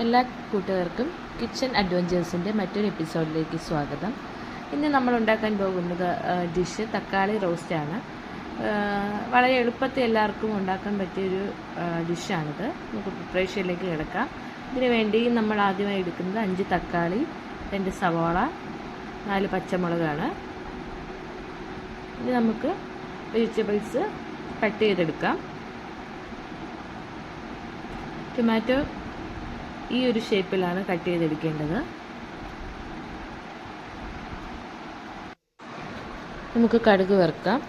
എല്ലാ കൂട്ടുകാർക്കും കിച്ചൺ അഡ്വഞ്ചേഴ്സിൻ്റെ മറ്റൊരു എപ്പിസോഡിലേക്ക് സ്വാഗതം. ഇന്ന് നമ്മൾ ഉണ്ടാക്കാൻ പോകുന്നത് ഡിഷ് തക്കാളി റോസ്റ്റാണ്. വളരെ എളുപ്പത്തിൽ എല്ലാവർക്കും ഉണ്ടാക്കാൻ പറ്റിയൊരു ഡിഷാണിത്. നമുക്ക് പ്രിപ്പറേഷനിലേക്ക് കിടക്കാം. ഇതിനു വേണ്ടി നമ്മൾ ആദ്യമായി എടുക്കുന്നത് 5 തക്കാളി, 2 സവാള, 4 പച്ചമുളകാണ്. ഇനി നമുക്ക് വെജിറ്റബിൾസ് കട്ട് ചെയ്തെടുക്കാം. ടൊമാറ്റോ ഈ ഒരു ഷേപ്പിലാണ് കട്ട് ചെയ്തെടുക്കേണ്ടത്. നമുക്ക് കടുക് വറുക്കാം.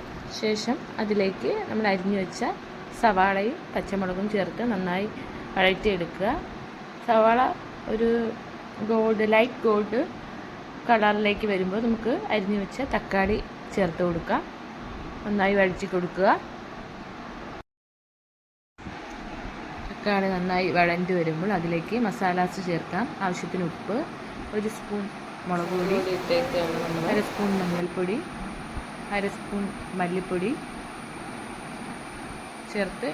ശേഷം അതിലേക്ക് നമ്മൾ അരിഞ്ഞു വെച്ച സവാളയും പച്ചമുളകും ചേർത്ത് നന്നായി വഴറ്റിയെടുക്കുക. സവാള ഒരു ലൈറ്റ് ഗോൾഡ് കളറിലേക്ക് വരുമ്പോൾ നമുക്ക് അരിഞ്ഞു വെച്ച തക്കാളി ചേർത്ത് കൊടുക്കാം. നന്നായി വഴറ്റി കൊടുക്കുക. തക്കാളി നന്നായി വഴണ്ടി വരുമ്പോൾ അതിലേക്ക് മസാലാസ് ചേർക്കാം. ആവശ്യത്തിന് ഉപ്പ്, 1 സ്പൂൺ മുളക് പൊടി, 1 സ്പൂൺ മഞ്ഞൾപ്പൊടി, 1 സ്പൂൺ മല്ലിപ്പൊടി ചേർത്ത്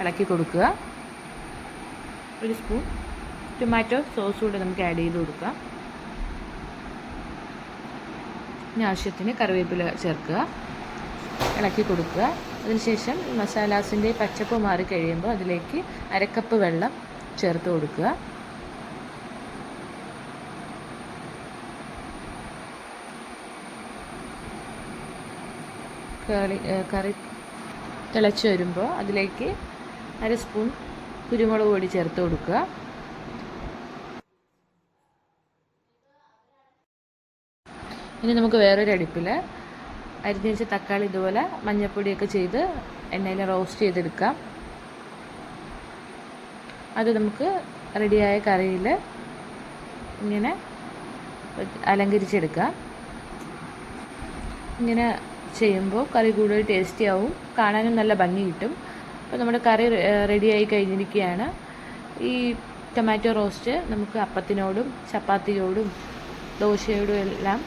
ഇളക്കി കൊടുക്കുക. 1 സ്പൂൺ ടൊമാറ്റോ സോസ് കൂടെ നമുക്ക് ആഡ് ചെയ്ത് കൊടുക്കാം. ഇനി ആവശ്യത്തിന് കറിവേപ്പില ചേർക്കുക, ഇളക്കി കൊടുക്കുക. അതിനുശേഷം മസാലാസിൻ്റെ പച്ചപ്പ് മാറി കഴിയുമ്പോൾ അതിലേക്ക് 1/2 കപ്പ് വെള്ളം ചേർത്ത് കൊടുക്കുക. കറി തിളച്ച് വരുമ്പോൾ അതിലേക്ക് 1/2 സ്പൂൺ കുരുമുളക് പൊടി ചേർത്ത് കൊടുക്കുക. ഇനി നമുക്ക് വേറൊരു അടുപ്പിൽ അരിഞ്ഞു വെച്ച തക്കാളി ഇതുപോലെ മഞ്ഞൾപ്പൊടിയൊക്കെ ചെയ്ത് എണ്ണയിൽ റോസ്റ്റ് ചെയ്തെടുക്കാം. അത് നമുക്ക് റെഡിയായ കറിയിൽ ഇങ്ങനെ അലങ്കരിച്ചെടുക്കാം. ഇങ്ങനെ ചെയ്യുമ്പോൾ കറി കൂടുതൽ ടേസ്റ്റി ആവും, കാണാനും നല്ല ഭംഗി കിട്ടും. അപ്പോൾ നമ്മുടെ കറി റെഡിയായി കഴിഞ്ഞിരിക്കുകയാണ്. ഈ ടൊമാറ്റോ റോസ്റ്റ് നമുക്ക് അപ്പത്തിനോടും ചപ്പാത്തിയോടും ദോശയോടും എല്ലാം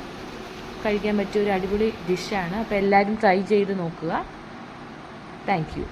കഴിക്കാൻ പറ്റിയ ഒരു അടിപൊളി ഡിഷാണ്. അപ്പോൾ എല്ലാവരും ട്രൈ ചെയ്ത് നോക്കുക. Thank you.